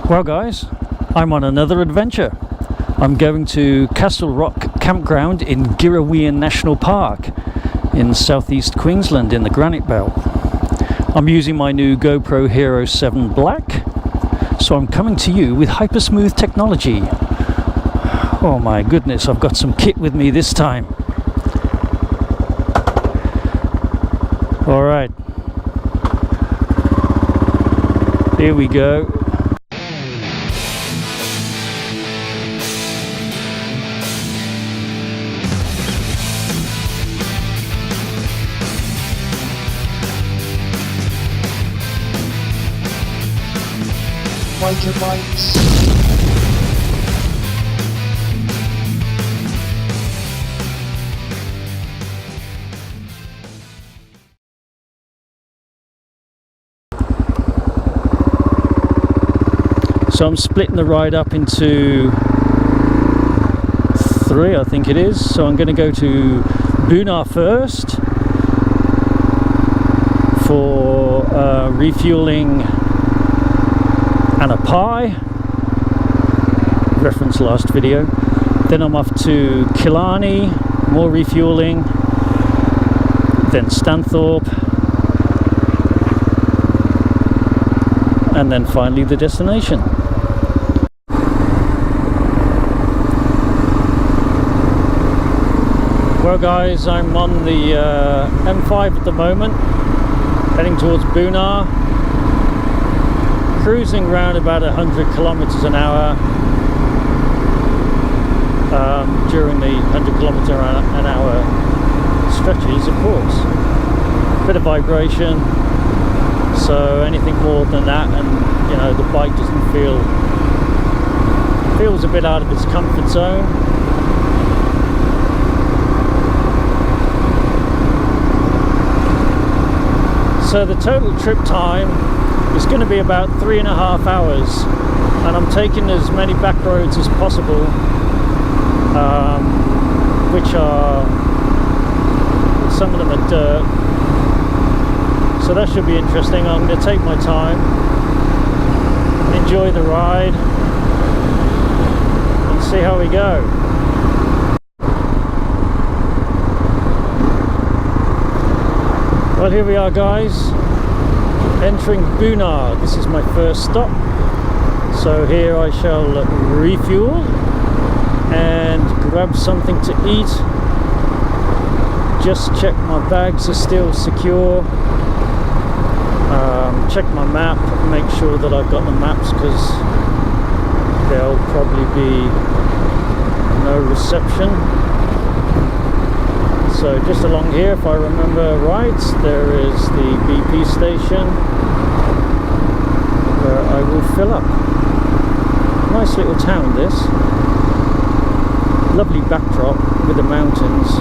Well guys, I'm on another adventure. I'm going to Castle Rock Campground in Girraween National Park in southeast Queensland in the Granite Belt. I'm using my new GoPro Hero 7 Black, so I'm coming to you with hypersmooth technology. Oh my goodness, I've got some kit with me this time. Alright, here we go. Biker Bytes. So I'm splitting the ride up into 3, I think it is. So I'm going to go to Boonah first for refueling and a pie, reference last video. Then I'm off to Killarney, more refueling, then Stanthorpe, and then finally the destination. Well guys, I'm on the M5 at the moment, heading towards Boonah. Cruising around about 100 kilometers an hour during the 100 kilometer an hour stretches, of course. Bit of vibration, so anything more than that, and you know, the bike doesn't feels a bit out of its comfort zone. So the total trip time is going to be about 3.5 hours, and I'm taking as many back roads as possible, which are, some of them are dirt, so that should be interesting. I'm going to take my time, enjoy the ride, and see how we go. Well, here we are guys, entering Boonah. This is my first stop, so here I shall refuel and grab something to eat. Just check my bags are still secure, check my map, make sure that I've got the maps, because there'll probably be no reception. So just along here, if I remember right, there is the BP station where I will fill up. Nice little town this. Lovely backdrop with the mountains.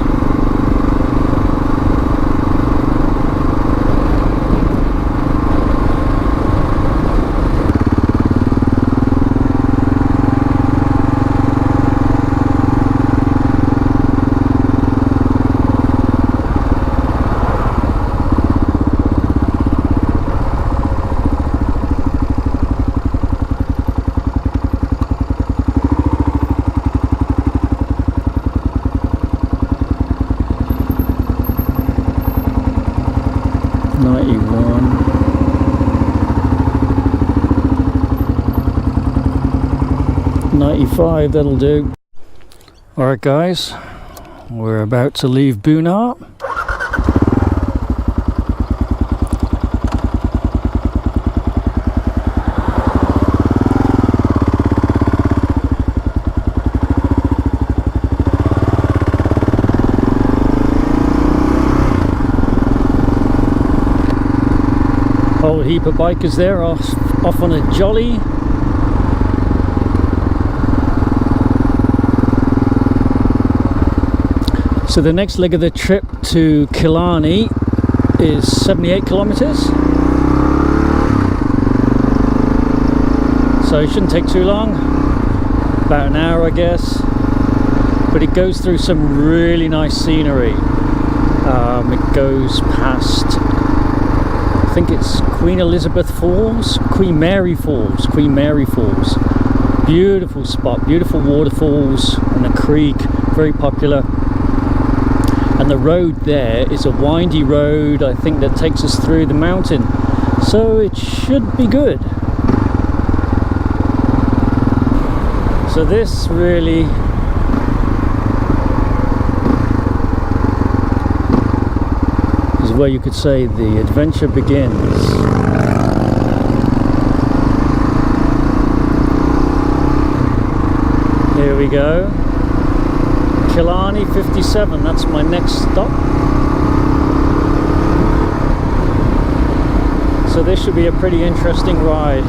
$95, that'll do. Alright guys, we're about to leave Boonah. Whole heap of bikers there off on a jolly. So the next leg of the trip to Killarney is 78 kilometers. So it shouldn't take too long, about an hour I guess. But it goes through some really nice scenery. It goes past think it's Queen Elizabeth Falls, Queen Mary Falls. Beautiful spot, beautiful waterfalls and a creek, very popular. And the road there is a windy road, I think, that takes us through the mountain, so it should be good. So this really is where you could say the adventure begins. Here we go. KLR650, that's my next stop. So this should be a pretty interesting ride.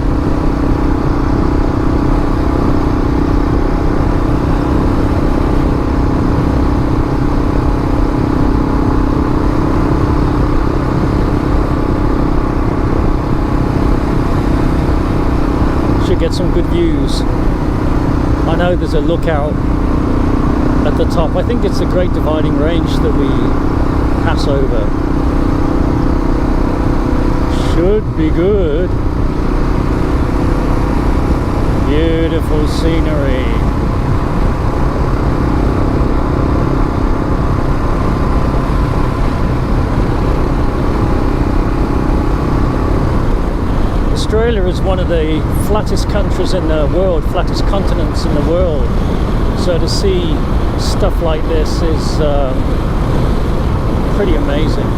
Should get some good views. I know there's a lookout at the top. I think it's a great dividing range that we pass over. Should be good. Beautiful scenery. Australia is one of the flattest countries in the world, flattest continents in the world. So to see stuff like this is pretty amazing.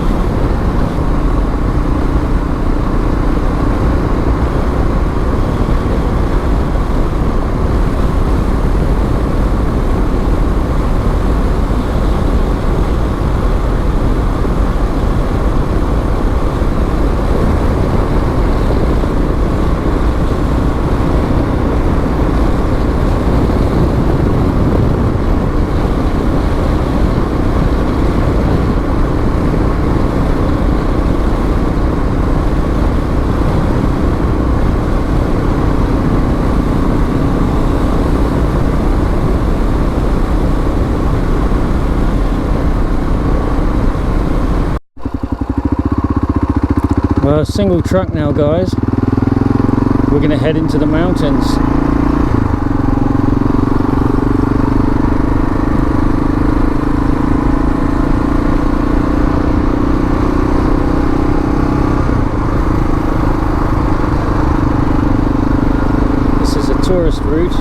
Well, single truck now, guys. We're going to head into the mountains. This is a tourist route,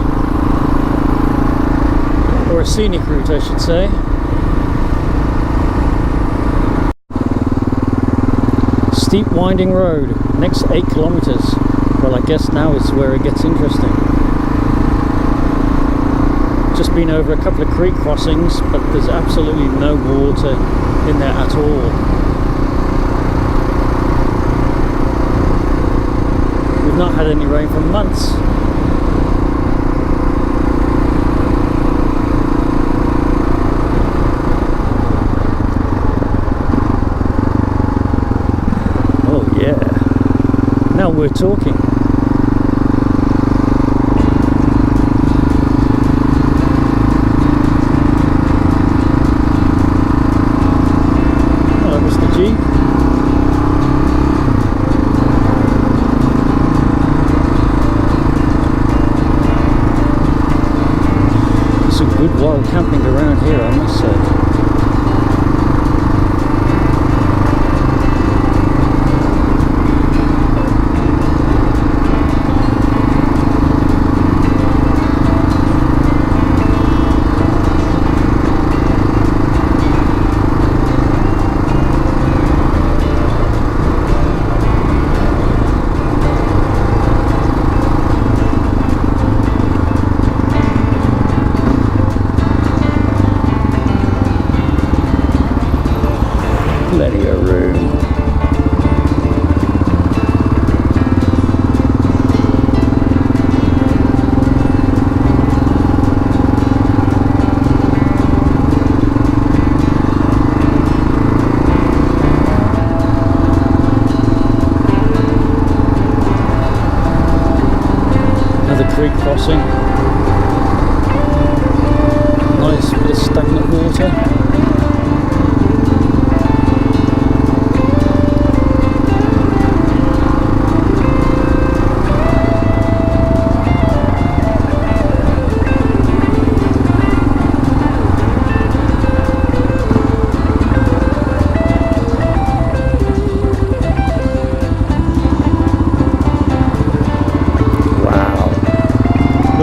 or a scenic route, I should say. Steep winding road, next 8 kilometers. Well, I guess now is where it gets interesting. Just been over a couple of creek crossings, but there's absolutely no water in there at all. We've not had any rain for months. Now we're talking. Hello, Mr. G. It's a good while camping around here, I must say. Plenty of room. Another creek crossing. Nice bit of stagnant water.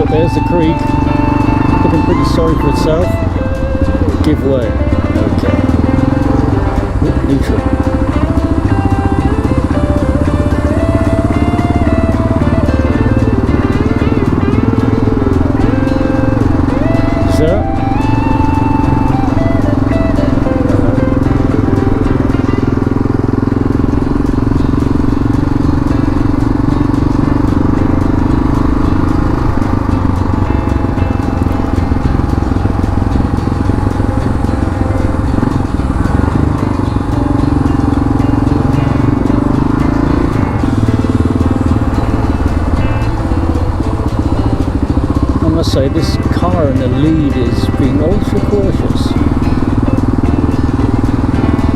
look, there's the creek. Looking pretty sorry for itself. Give way. Okay. Neutral. So. I must say, this car in the lead is being ultra cautious.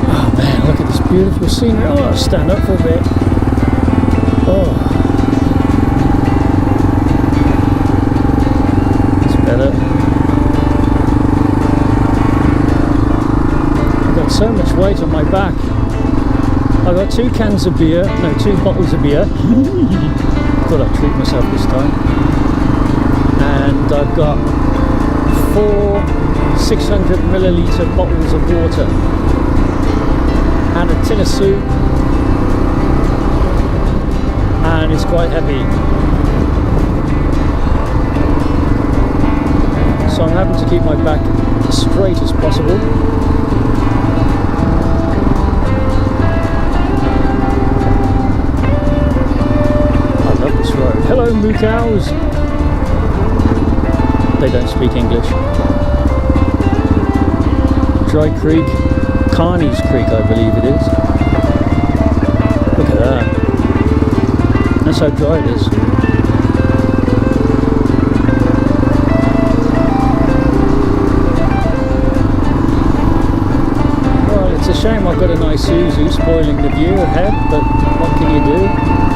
Oh man, look at this beautiful scenery. Oh, I'll stand up for a bit. Oh, it's better. I've got so much weight on my back. I've got 2 cans of beer, no, 2 bottles of beer. Thought I'd treat myself this time. And I've got 4 600ml bottles of water and a tin of soup, and it's quite heavy, so I'm having to keep my back as straight as possible. I love this road. Hello moo cows. They don't speak English. Dry Creek, Carney's Creek I believe it is. Look at that. That's how dry it is. Well, it's a shame I've got a nice Isuzu spoiling the view ahead, but what can you do? I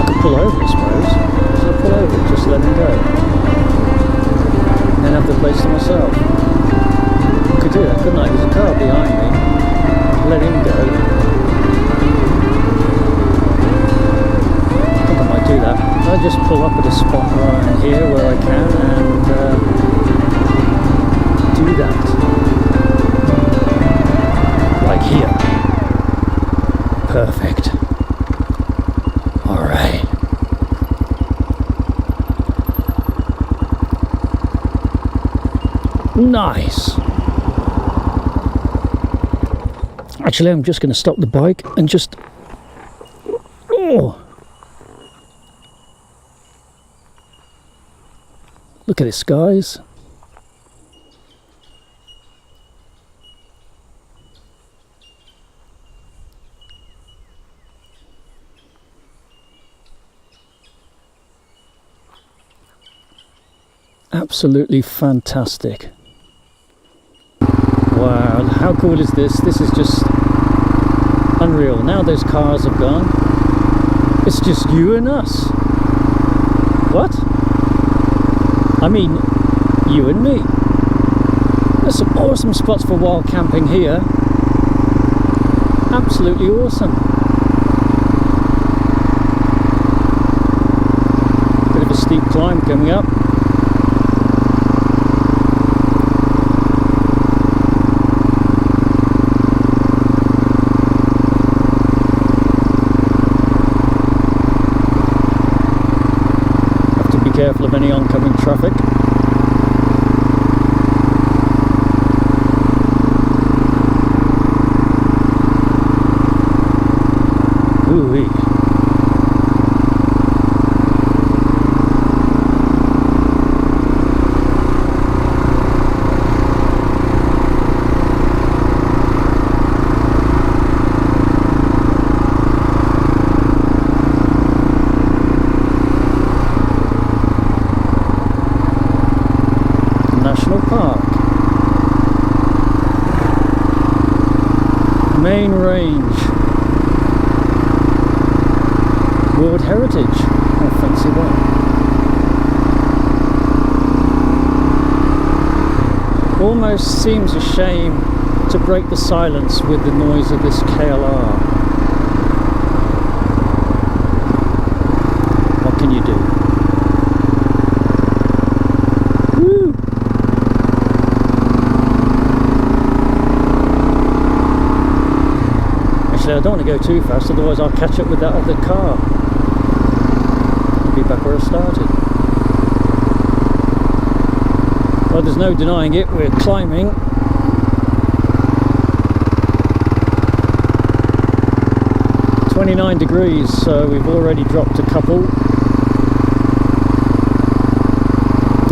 could pull over I suppose. So I'll pull over, just let him go. And then have the place to myself. I could do that, couldn't I? There's a car behind me. Let him go. I think I might do that. I'll just pull up at a spot around here where I can and do that. Like here. Perfect. Alright. Nice. Actually, I'm just going to stop the bike and just... Oh! Look at this, guys. Absolutely fantastic. Wow, how cool is this? This is just unreal. Now those cars have gone. It's just you and us. What? I mean, you and me. There's some awesome spots for wild camping here. Absolutely awesome. Bit of a steep climb coming up. Careful of any oncoming traffic. Ooh-wee. Main range. World Heritage. How fancy that. Almost seems a shame to break the silence with the noise of this KLR. What can you do? I don't want to go too fast, otherwise I'll catch up with that other car. I'll be back where I started. Well, there's no denying it, we're climbing. -29 degrees, so we've already dropped a couple.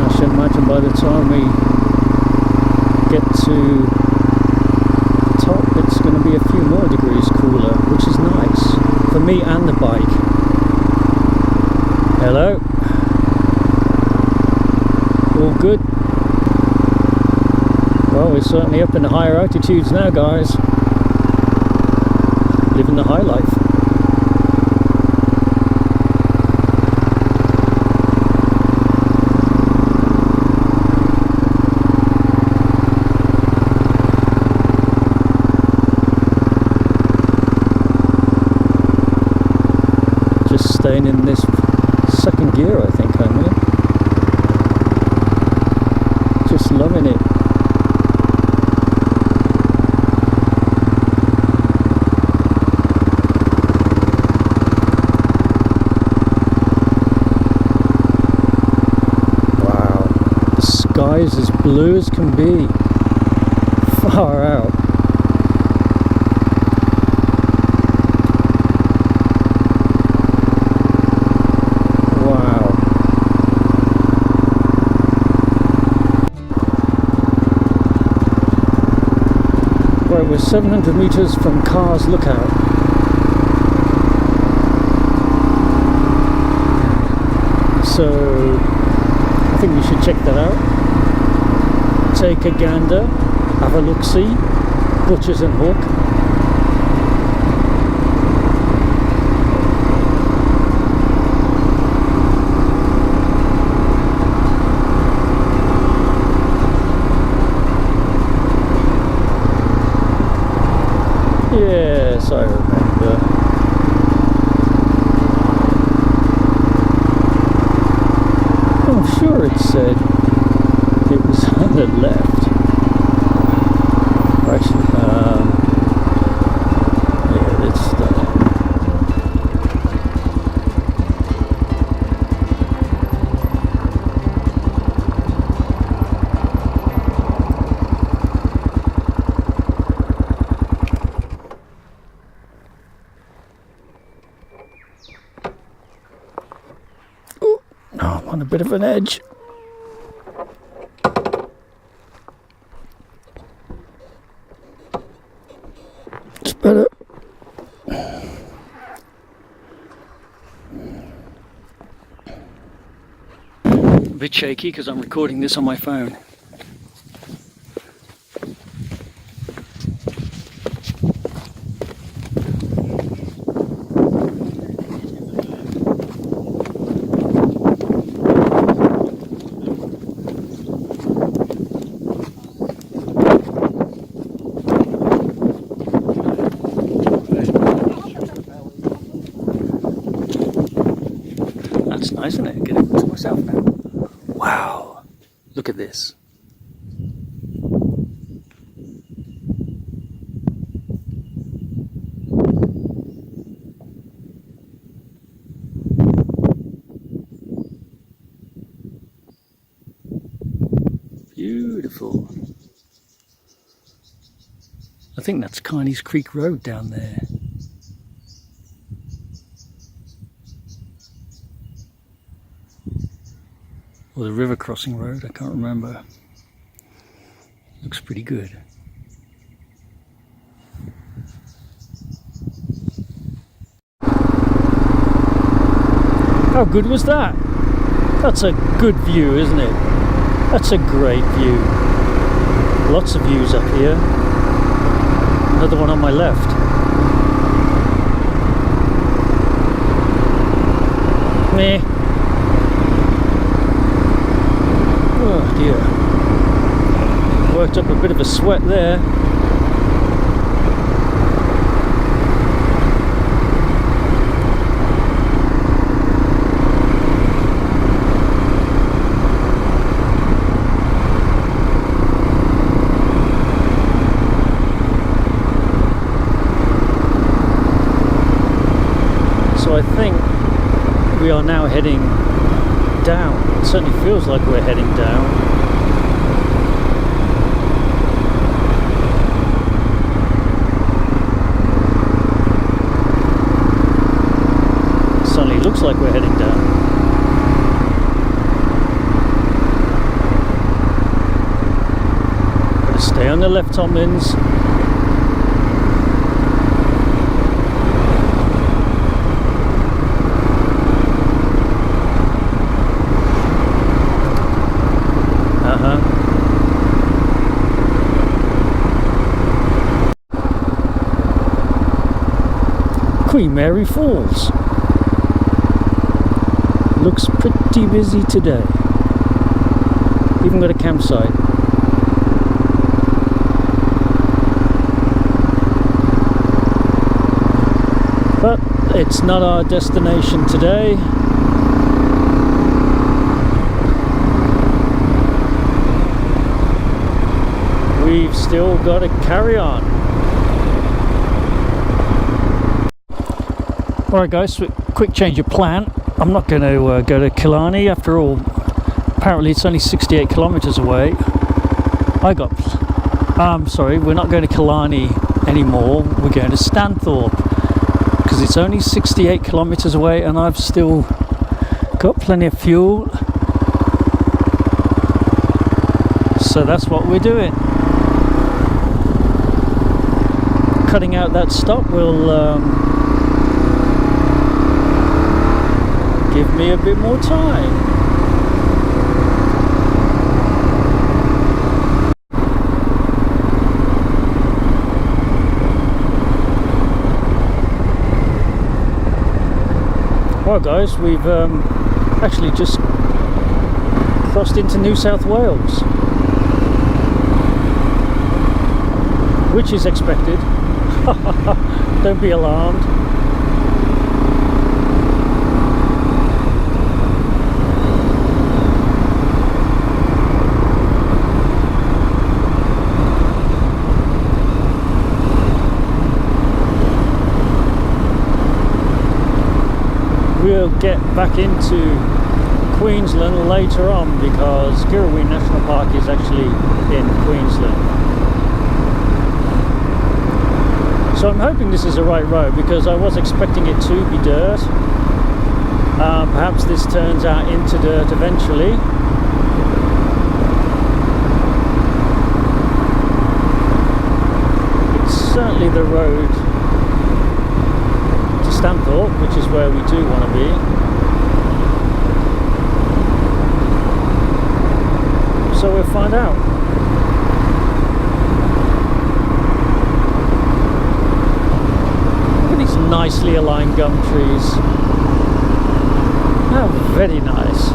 I should imagine by the time we get to the top it's going to be a few more degrees cooler, which is nice for me and the bike. Hello. All good? Well, we're certainly up in the higher altitudes now, guys. Living the high life. Staying in this second gear, I think I'm in. Just loving it. Wow, the sky's as blue as can be. Far out. We're 700 meters from Car's Lookout. So I think we should check that out. Take a gander, have a look-see, Butchers and Hook. Yes, I remember. I'm sure it said it was on the left. Actually, yeah, it's on a bit of an edge. It's better. A bit shaky because I'm recording this on my phone. That's nice, isn't it? Get it to myself now. Wow, look at this. Beautiful. I think that's Carney's Creek Road down there. Or the river crossing road, I can't remember. Looks pretty good. How good was that? That's a good view, isn't it? That's a great view. Lots of views up here. Another one on my left. Meh. Oh dear. Worked up a bit of a sweat there. down. It certainly feels like we're heading down. Certainly looks like we're heading down. Gotta stay on the left, Tomlins. Queen Mary Falls. Looks pretty busy today. Even got a campsite. But it's not our destination today. We've still got to carry on. Alright guys, quick change of plan. I'm not going to go to Killarney after all. Apparently it's only 68 kilometres away. Sorry, we're not going to Killarney anymore. We're going to Stanthorpe because it's only 68 kilometres away and I've still got plenty of fuel. So that's what we're doing. Cutting out that stop will give me a bit more time. Well guys, we've actually just crossed into New South Wales, which is expected. Don't be alarmed. We'll get back into Queensland later on because Girraween National Park is actually in Queensland. So I'm hoping this is the right road because I was expecting it to be dirt. Perhaps this turns out into dirt eventually. It's certainly the road to Stanthorpe, which is where we do want to be. So we'll find out. Nicely aligned gum trees. How very nice.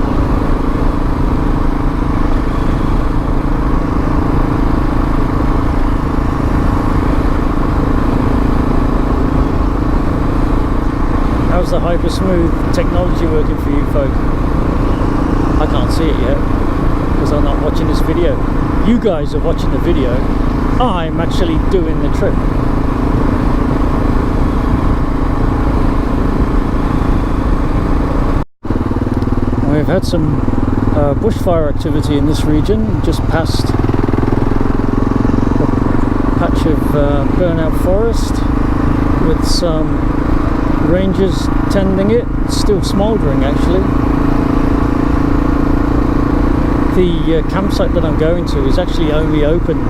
How's the hyper smooth technology working for you folk? I can't see it yet because I'm not watching this video. You guys are watching the video. I'm actually doing the trip. We've had some bushfire activity in this region, just past a patch of burnout forest with some rangers tending it. It's still smouldering actually. The campsite that I'm going to is actually only open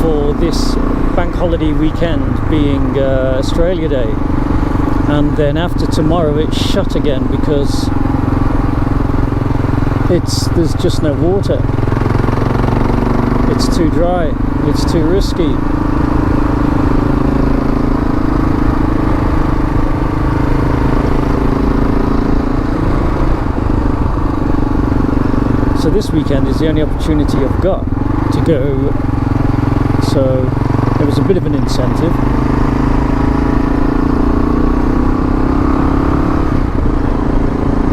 for this bank holiday weekend, being Australia Day, and then after tomorrow it's shut again because there's just no water. It's too dry. It's too risky. So this weekend is the only opportunity I've got to go. So it was a bit of an incentive.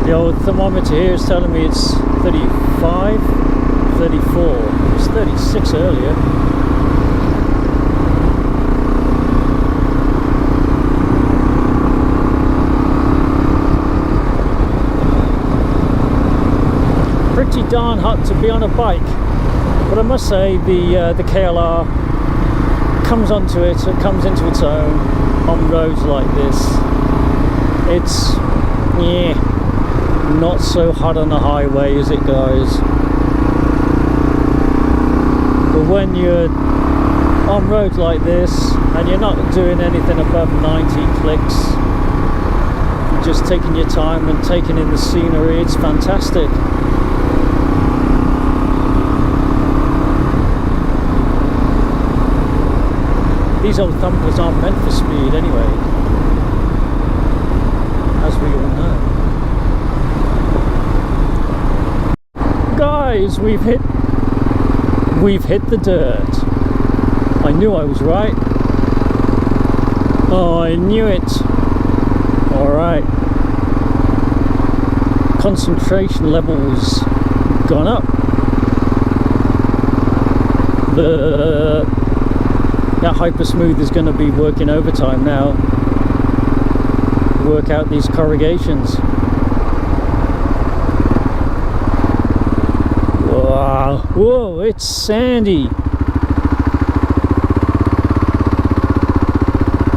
The old thermometer here is telling me it's 35, 34. It was 36 earlier. pretty darn hot to be on a bike, but I must say the KLR comes into its own on roads like this. It's not so hot on the highway as it goes, but when you're on roads like this and you're not doing anything above 90 clicks, just taking your time and taking in the scenery, it's fantastic. These old thumpers aren't meant for speed anyway, as we all know. Guys, we've hit the dirt. I knew I was right. Oh, I knew it. Alright. Concentration levels gone up. That hyper smooth is going to be working overtime now. Work out these corrugations. Wow. Whoa, it's sandy.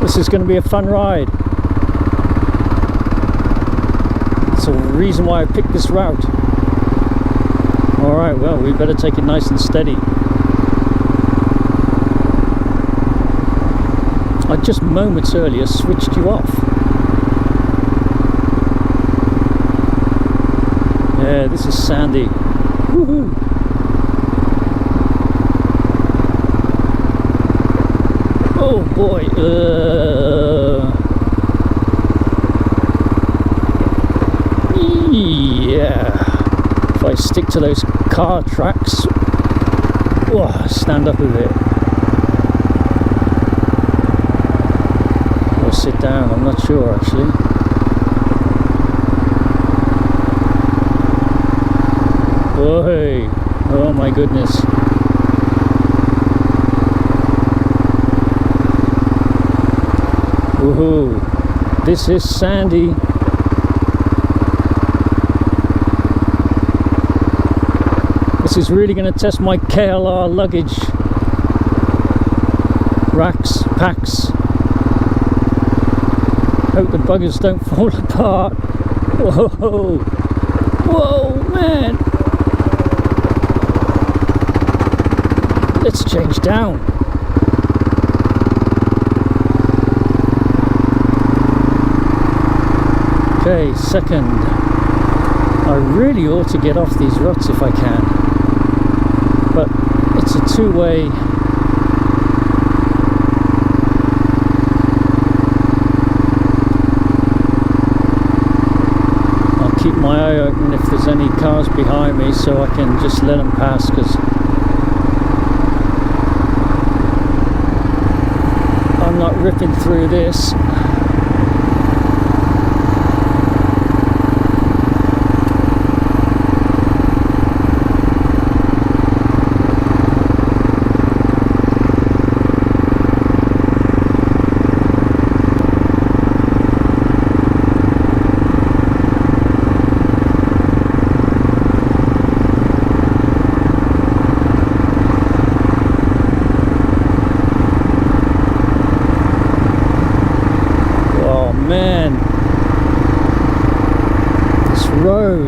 This is going to be a fun ride. That's the reason why I picked this route. Alright, well, we better take it nice and steady. I just moments earlier switched you off. Yeah, this is sandy. Woohoo! Oh boy! Yeah. If I stick to those car tracks, stand up a bit. Or sit down. I'm not sure actually. Boy! Oh my goodness! Woohoo! This is sandy. This is really going to test my KLR luggage racks, packs. Hope the buggers don't fall apart. Whoa! Whoa, man! Let's change down. Okay, second. I really ought to get off these ruts if I can, but it's a two-way. I'll keep my eye open if there's any cars behind me so I can just let them pass, because I'm not ripping through this.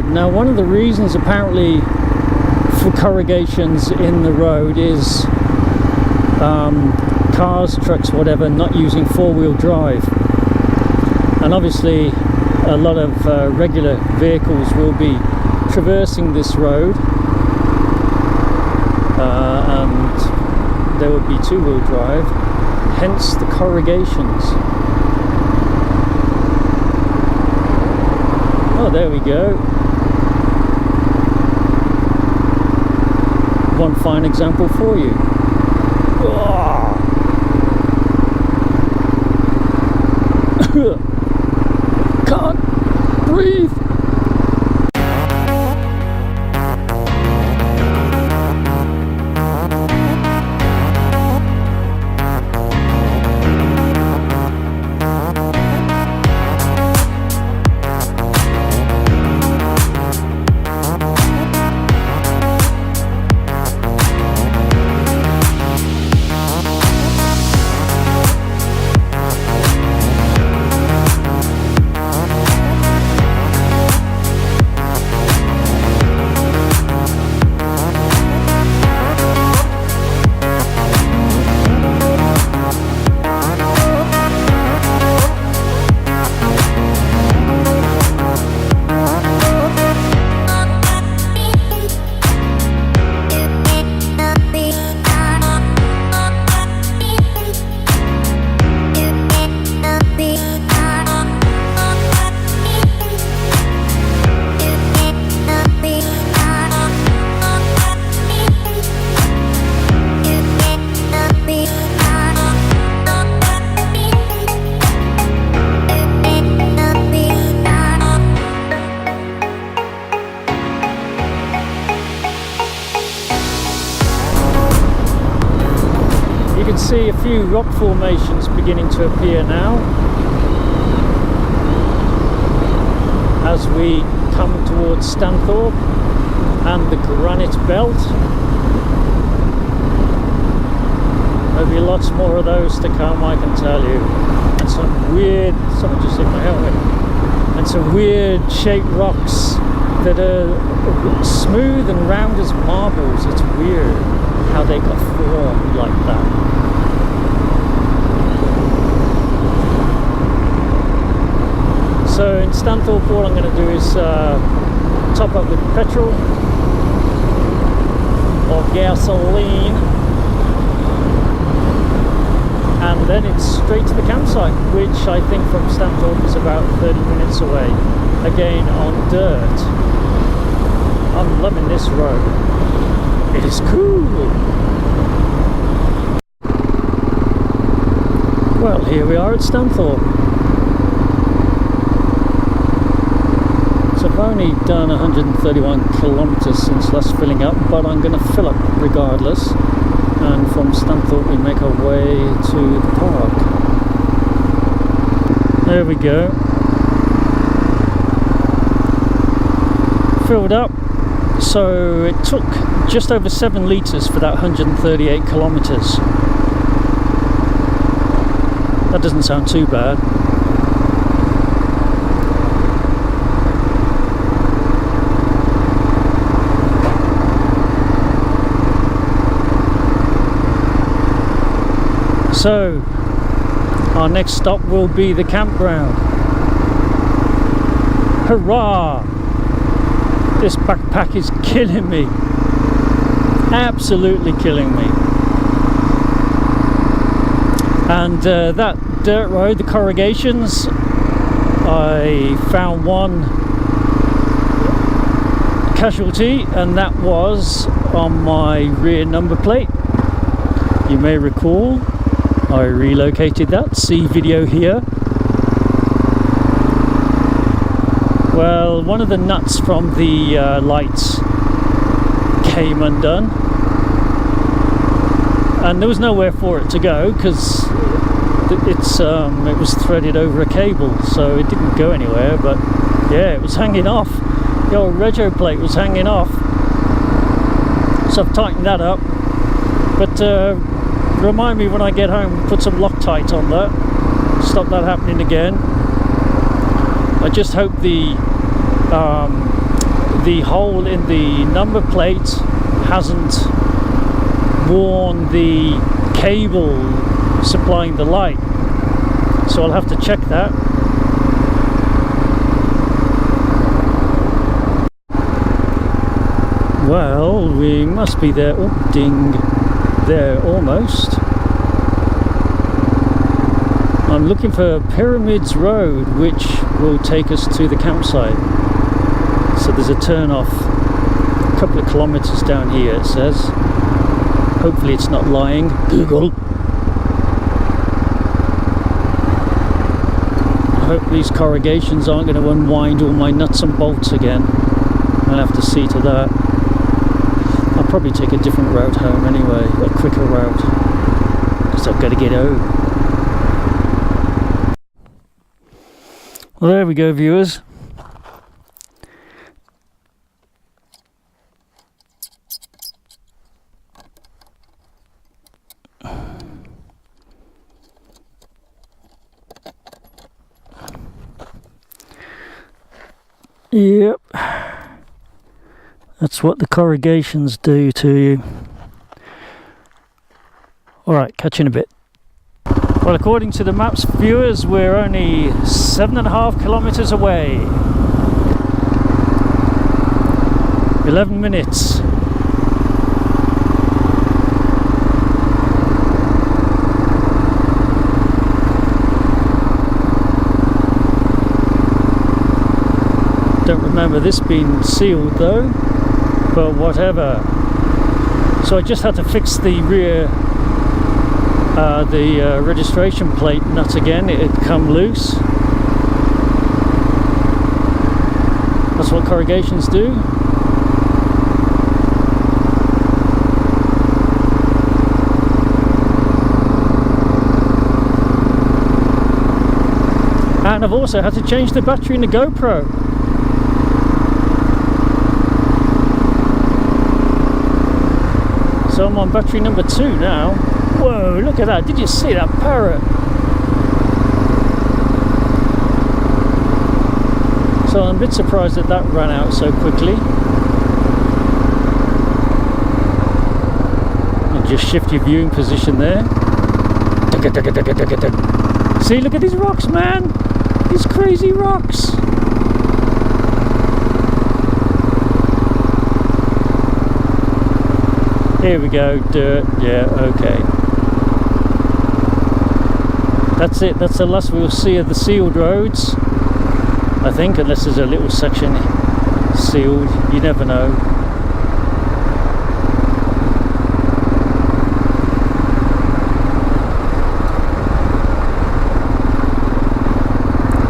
Now, one of the reasons apparently for corrugations in the road is cars, trucks, whatever, not using four-wheel drive. And obviously a lot of regular vehicles will be traversing this road, and there would be two-wheel drive, hence the corrugations. Oh, there we go. One fine example for you. Can't breathe. can see a few rock formations beginning to appear now as we come towards Stanthorpe and the granite belt. There'll be lots more of those to come, I can tell you. And some weird, someone just hit my helmet, and some weird shaped rocks that are smooth and round as marbles. It's weird how they got formed like that. So in Stanthorpe, all I'm going to do is top up with petrol or gasoline, and then it's straight to the campsite, which I think from Stanthorpe is about 30 minutes away, again on dirt. I'm loving this road, it is cool. Well, here we are at Stanthorpe. So I've only done 131 kilometres since last filling up, but I'm going to fill up regardless. And from Stanthorpe we make our way to the park. There we go. Filled up. So it took just over 7 litres for that 138 kilometres. That doesn't sound too bad. So, our next stop will be the campground. Hurrah! This backpack is killing me. Absolutely killing me. And that dirt road, the corrugations, I found one casualty, and that was on my rear number plate. You may recall I relocated that, see video here. Well, one of the nuts from the lights came undone, and there was nowhere for it to go because it was threaded over a cable, so it didn't go anywhere. But yeah, it was hanging off. The old rego plate was hanging off, so I've tightened that up. But remind me when I get home, put some Loctite on that, stop that happening again. I just hope the hole in the number plate hasn't worn the cable supplying the light, so I'll have to check that. Well, we must be there. Oh, ding. There almost. I'm looking for Pyramids Road, which will take us to the campsite. So there's a turn off a couple of kilometers down here, it says. Hopefully it's not lying. Google. I hope these corrugations aren't going to unwind all my nuts and bolts again. I'll have to see to that. I'll probably take a different route home anyway, a quicker route, because I've got to get home. Well, there we go, viewers. Yep. That's what the corrugations do to you. Alright, catch you in a bit. Well, according to the maps, viewers, we're only 7.5 kilometers away. 11 minutes. Don't remember this being sealed though, but whatever. So I just had to fix the rear, registration plate nut again. It had come loose. That's what corrugations do. And I've also had to change the battery in the GoPro. So I'm on battery number 2 now. Whoa, look at that. Did you see that parrot? So I'm a bit surprised that that ran out so quickly. And just shift your viewing position there. See, look at these rocks, man. These crazy rocks. Here we go, dirt. Yeah, okay. That's it. That's the last we'll see of the sealed roads, I think, unless there's a little section sealed. You never know.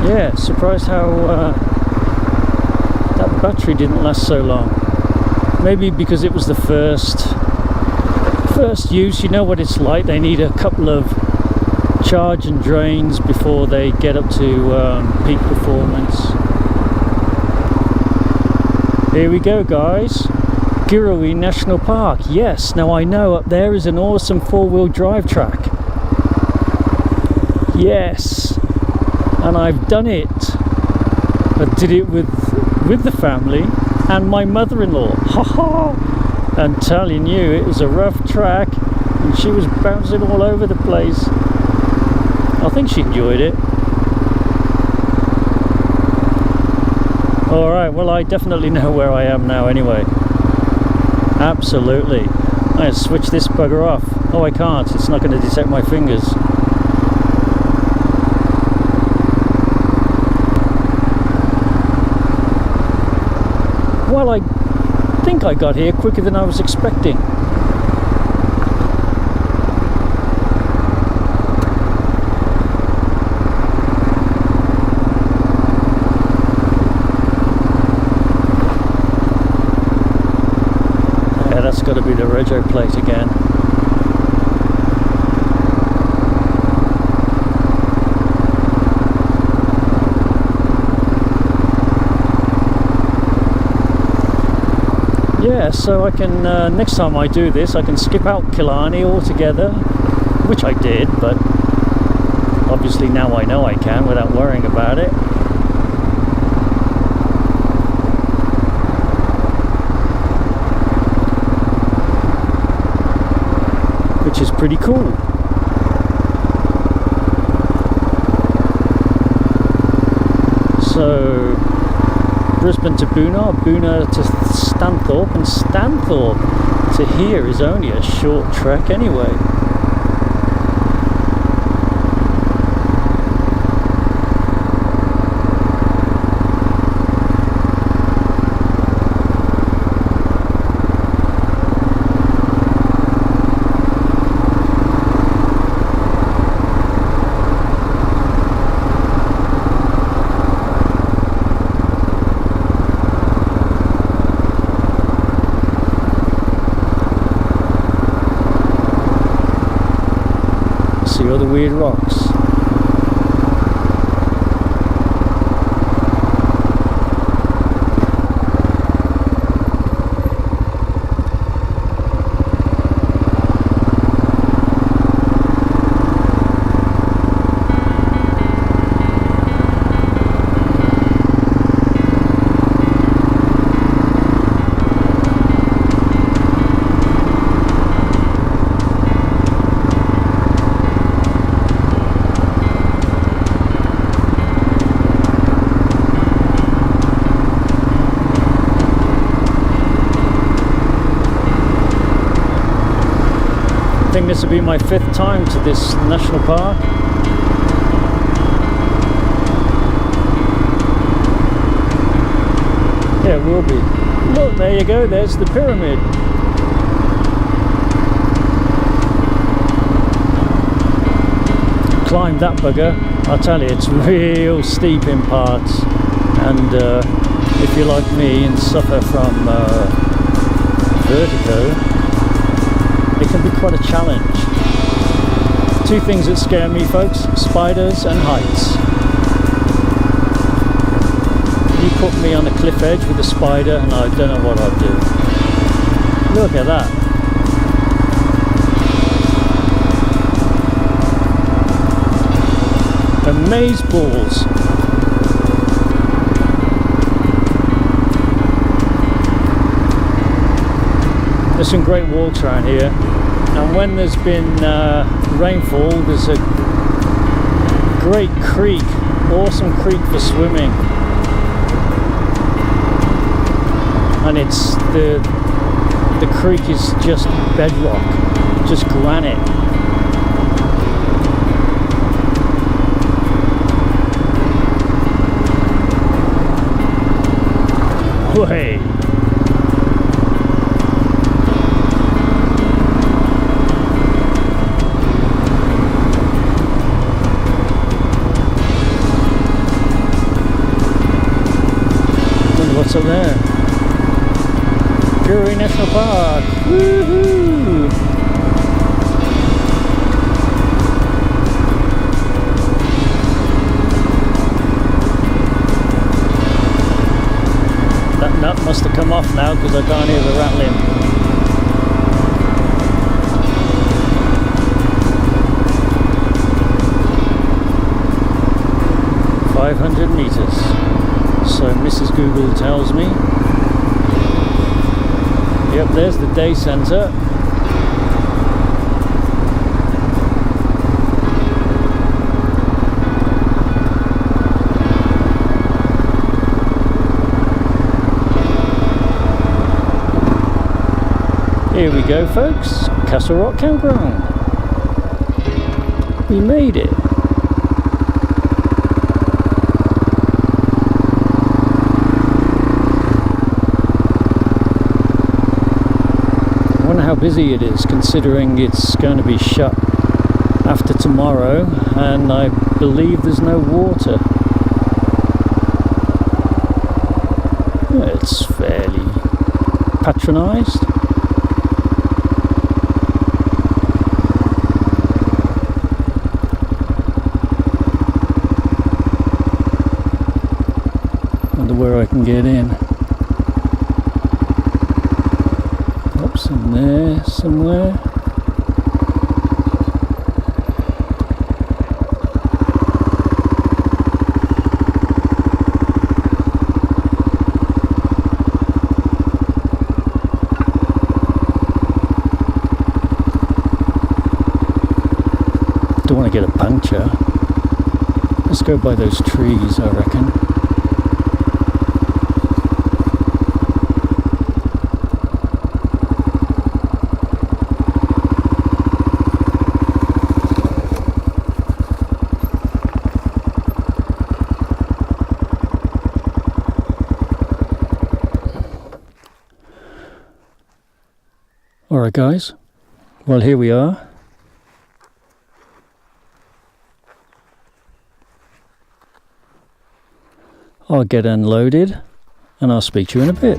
Yeah, surprised how that battery didn't last so long. Maybe because it was the first use. You know what it's like. They need a couple of charge and drains before they get up to peak performance. Here we go, guys. Girraween National Park. Yes, now I know up there is an awesome four-wheel drive track. Yes, and I've done it. I did it with the family and my mother-in-law. Ha ha! I'm telling you, it was a rough track and she was bouncing all over the place. I think she enjoyed it. Alright, well, I definitely know where I am now anyway. Absolutely. I'm going to switch this bugger off. Oh, I can't. It's not going to detect my fingers. Well, I think I got here quicker than I was expecting. Yeah, that's got to be the rego plate again. Yeah, so I can, next time I do this, I can skip out Killarney altogether, which I did, but obviously now I know I can without worrying about it. Which is pretty cool. So, Brisbane to Boonah, Boonah to Stanthorpe, and Stanthorpe to here is only a short trek anyway. See all the weird rocks. I think this will be my 5th time to this national park. Yeah, it will be. Look, there you go, there's the pyramid. Climbed that bugger. I'll tell you, it's real steep in parts, and if you're like me and suffer from vertigo, it can be quite a challenge. 2 things that scare me, folks: spiders and heights. you put me on a cliff edge with a spider and I don't know what I'd do. Look at that. Amaze balls. There's some great walks around here, and when there's been rainfall, there's a great creek, awesome creek for swimming, and it's the creek is just bedrock, just granite. Way. What's up there? Girraween National Park. Woohoo! That nut must have come off now because I can't hear the rattling. "500 meters. So Mrs. Google tells me. Yep, there's the day centre. Here we go, folks. Castle Rock Campground. We made it. How busy it is, considering it's going to be shut after tomorrow, and I believe there's no water. It's fairly patronised. Wonder where I can get in. In there somewhere. Don't want to get a puncture. Let's go by those trees, I reckon. Alright guys, well here we are. I'll get unloaded and I'll speak to you in a bit.